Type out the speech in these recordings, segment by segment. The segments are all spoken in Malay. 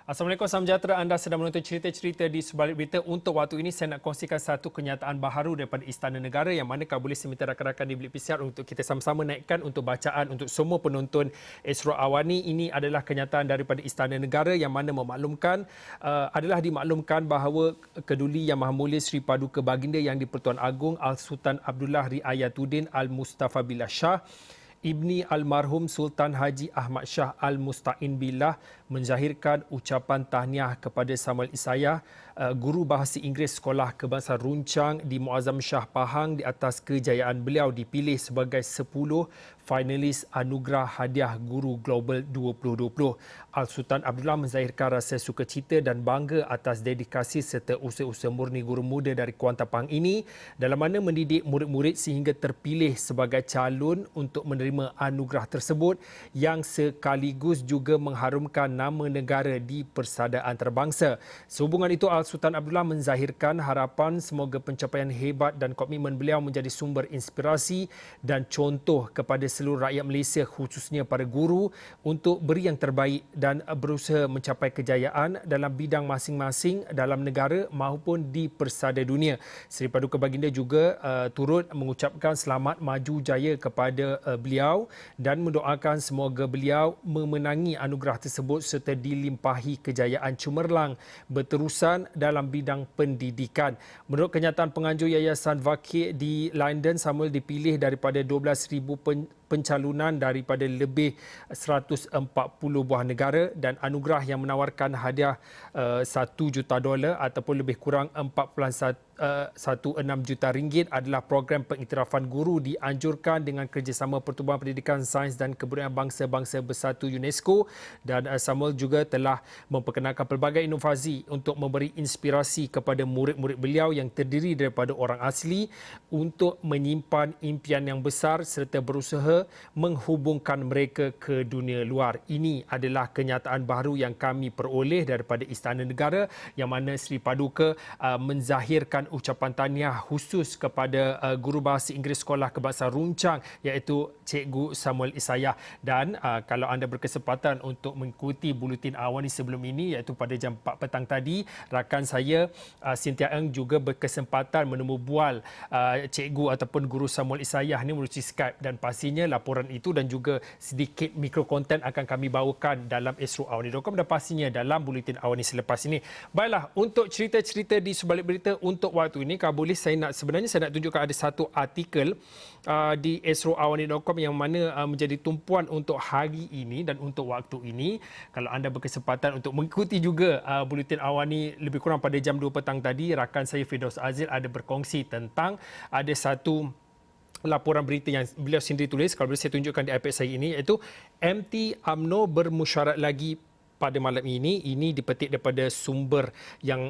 Assalamualaikum, salam sejahtera. Anda sedang menonton cerita-cerita di sebalik berita. Untuk waktu ini, saya nak kongsikan satu kenyataan baharu daripada Istana Negara yang manakah boleh saya minta rakan-rakan di Bilik PCR untuk kita sama-sama naikkan untuk bacaan untuk semua penonton Esro Awani. Ini adalah kenyataan daripada Istana Negara yang mana memaklumkan, adalah dimaklumkan bahawa Keduli Yang Maha Mulia Seri Paduka Baginda Yang di-Pertuan Agong Al-Sultan Abdullah Riayatuddin Al-Mustafa Billah Shah Ibni Almarhum Sultan Haji Ahmad Shah Al-Musta'in Billah menzahirkan ucapan tahniah kepada Samuel Isayah, guru bahasa Inggeris Sekolah Kebangsaan Runcang di Muazzam Shah Pahang di atas kejayaan beliau dipilih sebagai 10 finalis Anugerah Hadiah Guru Global 2020. Al-Sultan Abdullah menzahirkan rasa sukacita dan bangga atas dedikasi serta usaha-usaha murni guru muda dari Kuantan Pahang ini dalam mana mendidik murid-murid sehingga terpilih sebagai calon untuk menerima anugerah tersebut yang sekaligus juga mengharumkan nama negara di persada antarabangsa. Sehubungan itu, Al-Sultan Abdullah menzahirkan harapan semoga pencapaian hebat dan komitmen beliau menjadi sumber inspirasi dan contoh kepada seluruh rakyat Malaysia khususnya para guru untuk beri yang terbaik dan berusaha mencapai kejayaan dalam bidang masing-masing dalam negara maupun di persada dunia. Seri Paduka Baginda juga turut mengucapkan selamat maju jaya kepada beliau dan mendoakan semoga beliau memenangi anugerah tersebut serta dilimpahi kejayaan cemerlang berterusan dalam bidang pendidikan. Menurut kenyataan penganjur Yayasan Vakir di London, Samuel dipilih daripada 12,000 pencalonan daripada lebih 140 buah negara dan anugerah yang menawarkan hadiah $1 juta ataupun lebih kurang 4.16 juta ringgit adalah program pengiktirafan guru dianjurkan dengan kerjasama Pertubuhan Pendidikan Sains dan Kebudayaan Bangsa-Bangsa Bersatu UNESCO, dan Samuel juga telah memperkenalkan pelbagai inovasi untuk memberi inspirasi kepada murid-murid beliau yang terdiri daripada orang asli untuk menyimpan impian yang besar serta berusaha menghubungkan mereka ke dunia luar. Ini adalah kenyataan baru yang kami peroleh daripada Istana Negara yang mana Seri Paduka menzahirkan ucapan tahniah khusus kepada guru bahasa Inggeris Sekolah Kebangsaan Runcang iaitu Cikgu Samuel Isayah. Dan kalau anda berkesempatan untuk mengikuti buletin Awani sebelum ini iaitu pada jam 4 petang tadi, rakan saya Cynthia Eng juga berkesempatan menemu bual cikgu ataupun guru Samuel Isayah ni melalui Skype, dan pastinya laporan itu dan juga sedikit mikro konten akan kami bawakan dalam esroawani.com dan pastinya dalam buletin Awani selepas ini. Baiklah, untuk cerita-cerita di sebalik berita untuk waktu ini, kalau boleh saya nak tunjukkan ada satu artikel di esroawani.com yang mana menjadi tumpuan untuk hari ini dan untuk waktu ini. Kalau anda berkesempatan untuk mengikuti juga buletin Awani lebih kurang pada jam 2 petang tadi, rakan saya Firdaus Azil ada berkongsi tentang ada satu laporan berita yang beliau sendiri tulis. Kalau boleh saya tunjukkan di iPad saya ini, iaitu MT UMNO bermusyarat lagi pada malam ini. Ini dipetik daripada sumber yang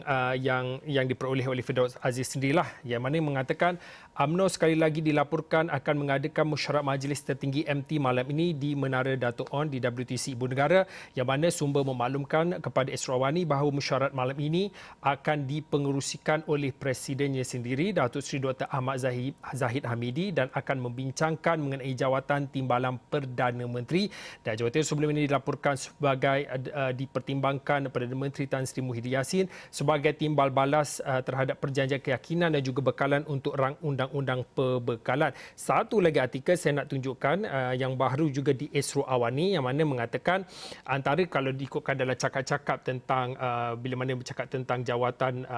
diperoleh oleh Firdaus Aziz sendirilah, yang mana mengatakan UMNO sekali lagi dilaporkan akan mengadakan mesyuarat Majlis Tertinggi MT malam ini di Menara Dato' On di WTC Ibu Negara, yang mana sumber memaklumkan kepada Esro Awani bahawa mesyuarat malam ini akan dipengerusikan oleh Presidennya sendiri, Datuk Seri Dr. Ahmad Zahid Hamidi, dan akan membincangkan mengenai jawatan Timbalan Perdana Menteri. Dan jawatan sebelum ini dilaporkan sebagai dipertimbangkan Perdana Menteri Tan Sri Muhyiddin Yassin sebagai timbal balas terhadap perjanjian keyakinan dan juga bekalan untuk rang undang-undang perbekalan. Satu lagi artikel saya nak tunjukkan yang baru juga di Esro Awani, yang mana mengatakan antara kalau diikutkan dalam cakap-cakap tentang bila mana bercakap tentang jawatan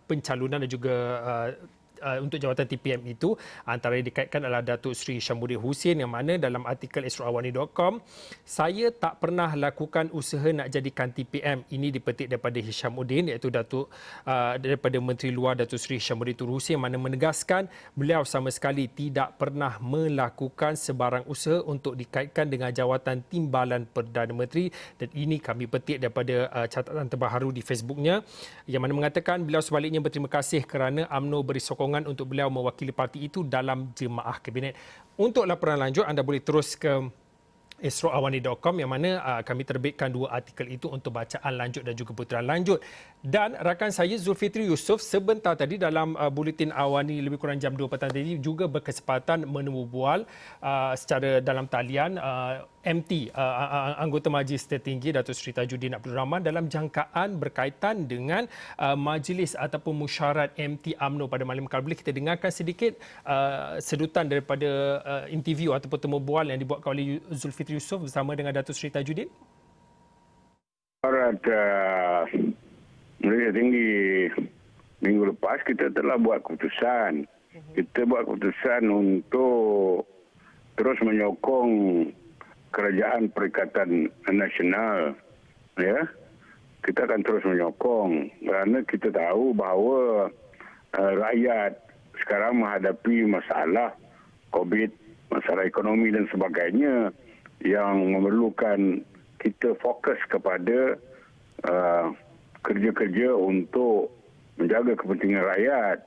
pencalonan dan juga untuk jawatan TPM itu, antara yang dikaitkan adalah Datuk Seri Syambuddin Hussein, yang mana dalam artikel esroawani.com, saya tak pernah lakukan usaha nak jadikan TPM. Ini dipetik daripada Hishamuddin, iaitu daripada Menteri Luar Datuk Seri Syambuddin Tur Hussein, yang mana menegaskan beliau sama sekali tidak pernah melakukan sebarang usaha untuk dikaitkan dengan jawatan Timbalan Perdana Menteri. Dan ini kami petik daripada catatan terbaru di Facebooknya, yang mana mengatakan beliau sebaliknya berterima kasih kerana UMNO beri sokongan untuk beliau mewakili parti itu dalam jemaah kabinet. Untuk laporan lanjut, anda boleh terus ke esroawani.com, yang mana kami terbitkan dua artikel itu untuk bacaan lanjut dan juga putaran lanjut. Dan rakan saya Zulfitri Yusof sebentar tadi dalam buletin Awani lebih kurang jam 2 petang tadi juga berkesempatan menemu bual secara dalam talian MT, anggota Majlis Tertinggi Datuk Seri Tajuddin Abdul Rahman dalam jangkaan berkaitan dengan majlis ataupun musyarat MT UMNO pada malam kali. Boleh kita dengarkan sedikit sedutan daripada interview ataupun temu bual yang dibuatkan oleh Zulfikri Yusof bersama dengan Datuk Seri Tajuddin? Musyarat Majlis Tinggi minggu lepas kita telah buat keputusan. Kita buat keputusan untuk terus menyokong Kerajaan Perikatan Nasional, ya. Kita akan terus menyokong kerana kita tahu bahawa rakyat sekarang menghadapi masalah COVID, masalah ekonomi dan sebagainya yang memerlukan kita fokus kepada kerja-kerja untuk menjaga kepentingan rakyat,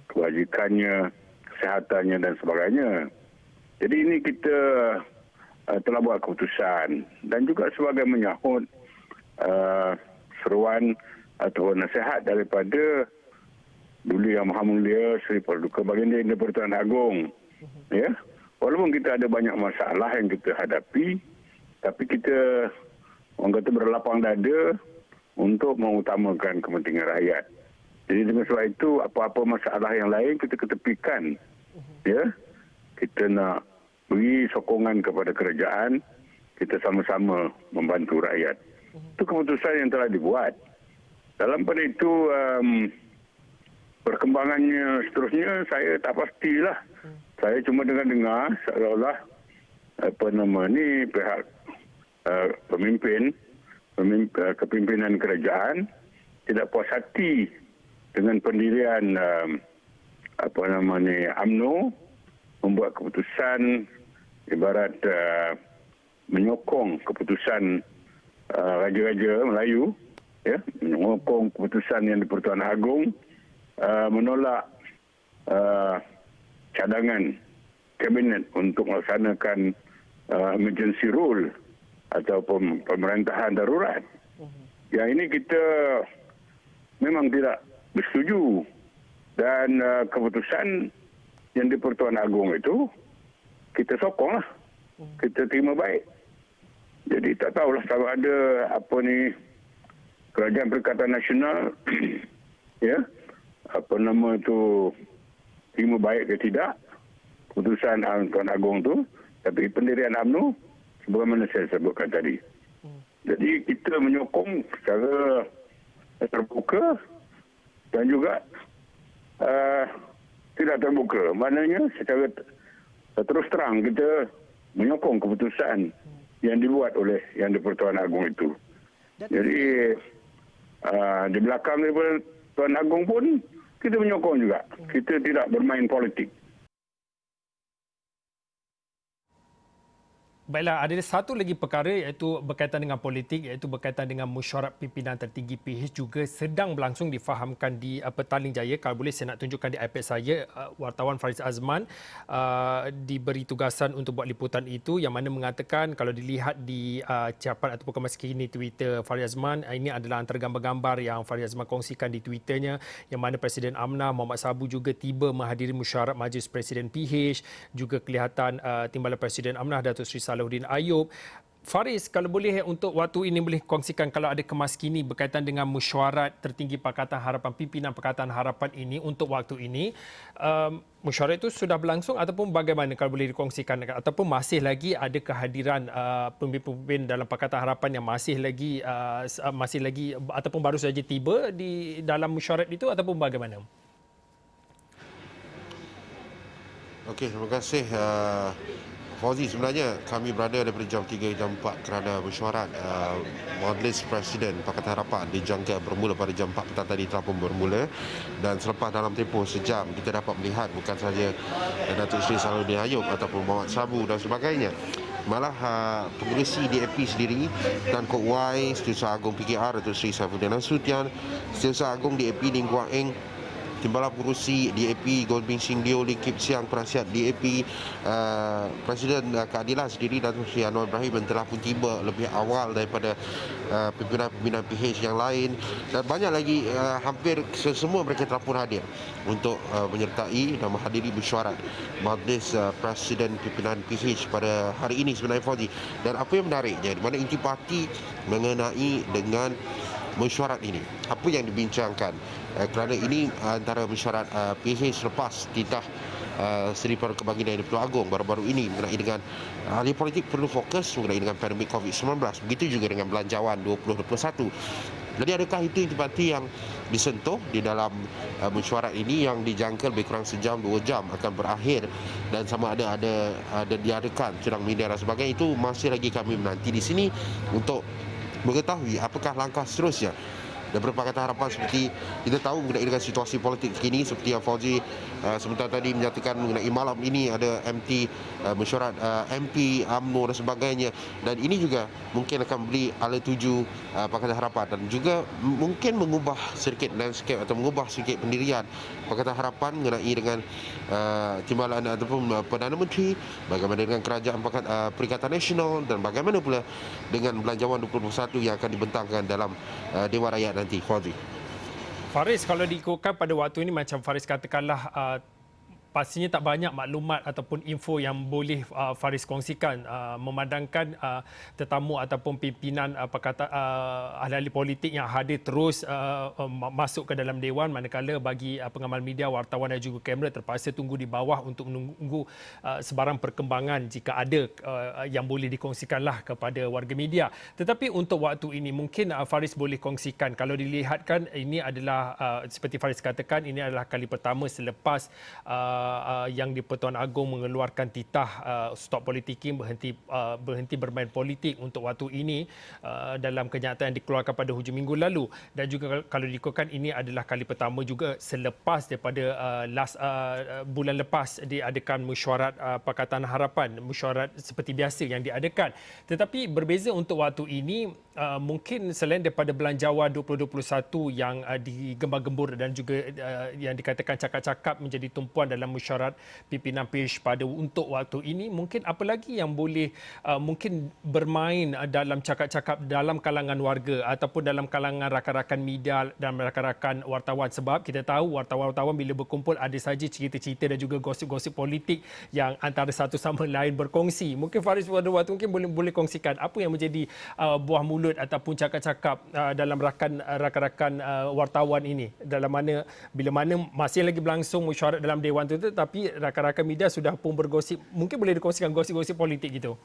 kebajikannya, kesehatannya dan sebagainya. Jadi ini kita telah buat keputusan dan juga sebagai menyahut seruan atau nasihat daripada Duli Yang Maha Mulia Seri Paduka Baginda di-Pertuan Agong. Ya, walaupun kita ada banyak masalah yang kita hadapi, tapi kita orang kata berlapang dada untuk mengutamakan kepentingan rakyat. Jadi dengan sebab itu apa-apa masalah yang lain kita ketepikan. Ya, kita nak beri sokongan kepada kerajaan, kita sama-sama membantu rakyat. Itu keputusan yang telah dibuat. Dalam pada itu, perkembangannya seterusnya saya tak pastilah. Saya cuma dengar-dengar seolah-olah pihak kepimpinan kerajaan tidak puas hati dengan pendirian UMNO membuat keputusan ibarat menyokong keputusan Raja-Raja Melayu, ya, menyokong keputusan yang di-Pertuan Agong menolak cadangan kabinet untuk melaksanakan emergency rule ataupun pemerintahan darurat. Yang ini kita memang tidak bersetuju dan keputusan yang di-Pertuan Agong itu kita sokonglah, kita terima baik. Jadi tak tahulah sama ada Kerajaan Perikatan Nasional ya, terima baik ke tidak keputusan Pertuan Agong tu, tapi pendirian UMNO sebagaimana saya sebutkan tadi. Jadi kita menyokong secara terbuka dan juga tidak terbuka. Maknanya secara terus terang kita menyokong keputusan yang dibuat oleh yang di-Pertuan Agong itu. Jadi di belakang daripada Pertuan Agong pun kita menyokong juga. Kita tidak bermain politik. Baiklah, ada satu lagi perkara iaitu berkaitan dengan politik, iaitu berkaitan dengan mesyuarat pimpinan tertinggi PH juga sedang berlangsung difahamkan di Petaling Jaya. Kalau boleh saya nak tunjukkan di iPad saya, wartawan Fariz Azman diberi tugasan untuk buat liputan itu yang mana mengatakan kalau dilihat di capan ataupun kemas kini Twitter Fariz Azman, ini adalah antara gambar-gambar yang Fariz Azman kongsikan di Twitternya yang mana Presiden UMNO Muhammad Sabu juga tiba menghadiri mesyuarat Majlis Presiden PH, juga kelihatan Timbalan Presiden UMNO Datuk Seri Salahuddin Ayub. Faris, kalau boleh untuk waktu ini boleh kongsikan kalau ada kemas kini berkaitan dengan mesyuarat tertinggi Pakatan Harapan, pimpinan Pakatan Harapan ini untuk waktu ini. Mesyuarat itu sudah berlangsung ataupun bagaimana kalau boleh dikongsikan, ataupun masih lagi ada kehadiran pemimpin dalam Pakatan Harapan yang masih lagi ataupun baru saja tiba di dalam mesyuarat itu ataupun bagaimana? Okey, terima kasih. Fauzi, sebenarnya kami berada daripada jam 3 jam 4 kerana mesyuarat Majlis Presiden Pakatan Harapan dijangka bermula pada jam 4 petang tadi telah pun bermula, dan selepas dalam tempoh sejam kita dapat melihat bukan sahaja Datuk Seri Salahuddin Ayub ataupun Muhammad Sabu dan sebagainya, malah pengerusi DAP sendiri dan Kok Y, Setiausaha Agung PKR Datuk Seri Saifuddin Nasution, Setiausaha Agung DAP Lim Guang Eng Timbalan Pengerusi DAP Goldbing Sing Leo Lim Kip Siang penasihat DAP, Presiden Keadilan sendiri Datuk Seri Anwar Ibrahim yang telah pun tiba lebih awal daripada pimpinan-pimpinan PH yang lain, dan banyak lagi, hampir semua mereka telah pun hadir untuk menyertai dan menghadiri mesyuarat Majlis Presiden Pimpinan PH pada hari ini sebenarnya, Fauzi. Dan apa yang menariknya, di mana inti parti mengenai dengan mesyuarat ini, apa yang dibincangkan, kerana ini antara mesyuarat PH selepas titah Seri Paduka Baginda Yang di-Pertuan Agong baru-baru ini mengenai dengan ahli politik perlu fokus mengenai dengan pandemik COVID-19, begitu juga dengan belanjawan 2021. Jadi adakah itu inti parti yang disentuh di dalam mesyuarat ini yang dijangka lebih kurang sejam 2 jam akan berakhir, dan sama ada diadakan sidang media dan sebagainya, itu masih lagi kami menanti di sini untuk mengetahui apakah langkah seterusnya. Dan Pakatan Harapan, seperti kita tahu mengenai dengan situasi politik kini, seperti yang Fauzi sebentar tadi menyatakan mengenai malam ini ada mesyuarat MP, UMNO dan sebagainya, dan ini juga mungkin akan beli ala tuju Pakatan Harapan, dan juga mungkin mengubah sedikit landscape atau mengubah sedikit pendirian Pakatan Harapan mengenai dengan timbalan ataupun Perdana Menteri, bagaimana dengan Kerajaan Perikatan Nasional, dan bagaimana pula dengan belanjawan 2021 yang akan dibentangkan dalam Dewan Rakyat nanti, Fauzi. Faris, kalau diikutkan pada waktu ini macam Faris katakanlah, pastinya tak banyak maklumat ataupun info yang boleh Faris kongsikan, memandangkan tetamu ataupun pimpinan ahli-ahli politik yang hadir terus masuk ke dalam Dewan, manakala bagi pengamal media, wartawan dan juga kamera terpaksa tunggu di bawah untuk menunggu sebarang perkembangan jika ada yang boleh dikongsikanlah kepada warga media. Tetapi untuk waktu ini mungkin Faris boleh kongsikan, kalau dilihatkan ini adalah seperti Faris katakan, ini adalah kali pertama selepas yang di-Pertuan Agong mengeluarkan titah stop politiking, berhenti bermain politik untuk waktu ini, dalam kenyataan yang dikeluarkan pada hujung minggu lalu. Dan juga kalau diikutkan, ini adalah kali pertama juga selepas daripada bulan lepas diadakan mesyuarat Pakatan Harapan, mesyuarat seperti biasa yang diadakan. Tetapi berbeza untuk waktu ini, mungkin selain daripada belanjawan 2021 yang digembar-gembur dan juga yang dikatakan cakap-cakap menjadi tumpuan dalam mesyuarat pimpinan PH pada untuk waktu ini, mungkin apa lagi yang boleh mungkin bermain dalam cakap-cakap dalam kalangan warga ataupun dalam kalangan rakan-rakan media dan rakan-rakan wartawan, sebab kita tahu wartawan-wartawan bila berkumpul ada saja cerita-cerita dan juga gosip-gosip politik yang antara satu sama lain berkongsi. Mungkin Faris pada waktu mungkin boleh kongsikan apa yang menjadi buah mulut ataupun cakap-cakap dalam rakan-rakan wartawan ini, dalam mana bila mana masih lagi berlangsung mesyuarat dalam Dewan itu, tapi rakan-rakan media sudah pun bergosip. Mungkin boleh dikongsikan gosip-gosip politik gitu.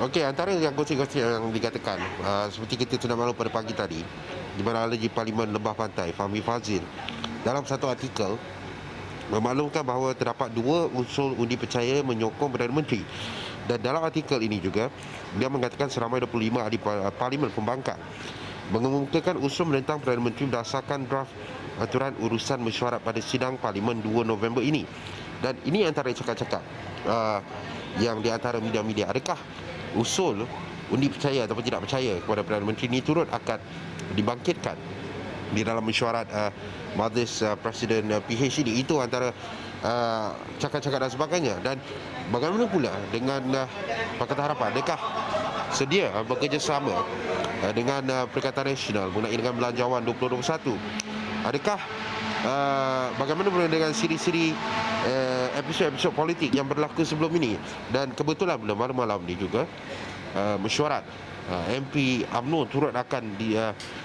Okey, antara yang gosip-gosip yang dikatakan, seperti kita sudah maklum pada pagi tadi, di mana ahli Parlimen Lembah Pantai Fahmi Fazil dalam satu artikel memaklumkan bahawa terdapat 2 usul undi percaya menyokong Perdana Menteri. Dan dalam artikel ini juga dia mengatakan seramai 25 ahli Parlimen Pembangkang mengemukakan usul menentang Perdana Menteri berdasarkan draft aturan urusan mesyuarat pada sidang Parlimen 2 November ini. Dan ini antara cakap-cakap yang di antara media-media. Adakah usul undi percaya ataupun tidak percaya kepada Perdana Menteri ini turut akan dibangkitkan di dalam mesyuarat Majlis Presiden PH ini? Itu antara cakap-cakap dan sebagainya. Dan bagaimana pula dengan Pakatan Harapan? Adakah sedia bekerjasama dengan Perikatan Nasional mengenai dengan belanjawan 2021? Adakah bagaimana pula dengan siri-siri episod-episod politik yang berlaku sebelum ini? Dan kebetulan malam-malam ini juga mesyuarat MP UMNO turut akan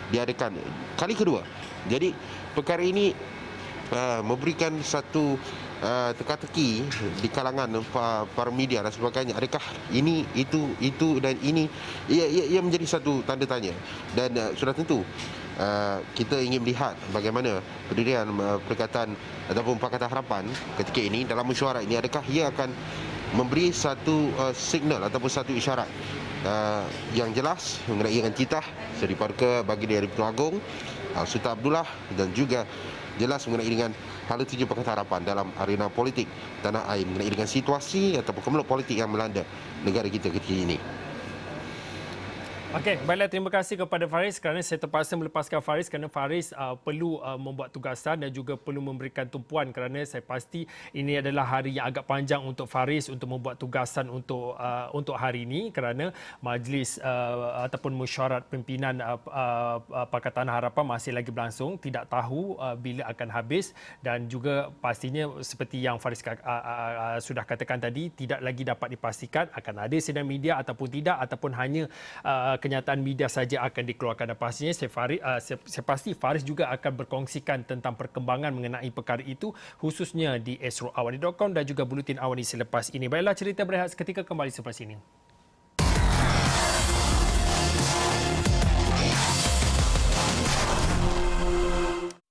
diadakan kali kedua. Jadi perkara ini memberikan satu teka-teki di kalangan para media dan sebagainya. Adakah ini, itu dan ini? Ia menjadi satu tanda tanya. Dan sudah tentu kita ingin melihat bagaimana pendirian Perikatan ataupun Pakatan Harapan ketika ini dalam mesyuarat ini. Adakah ia akan memberi satu signal ataupun satu isyarat yang jelas mengenai dengan titah Seri Paduka Baginda Yang di-Pertuan Agong Sultan Abdullah, dan juga jelas mengenai dengan hala tuju Pakatan Harapan dalam arena politik tanah air mengenai dengan situasi ataupun kemeluk politik yang melanda negara kita ketika ini. Okey, baiklah, terima kasih kepada Faris kerana saya terpaksa melepaskan Faris kerana Faris perlu membuat tugasan dan juga perlu memberikan tumpuan kerana saya pasti ini adalah hari yang agak panjang untuk Faris untuk membuat tugasan untuk hari ini kerana majlis ataupun mesyuarat pimpinan Pakatan Harapan masih lagi berlangsung, tidak tahu bila akan habis dan juga pastinya seperti yang Faris sudah katakan tadi, tidak lagi dapat dipastikan akan ada sidang media ataupun tidak, ataupun hanya kenyataan media saja akan dikeluarkan. Dan pastinya saya pasti Faris juga akan berkongsikan tentang perkembangan mengenai perkara itu khususnya di esroawani.com dan juga Buletin Awani selepas ini. Baiklah, cerita berehat seketika kembali selepas ini.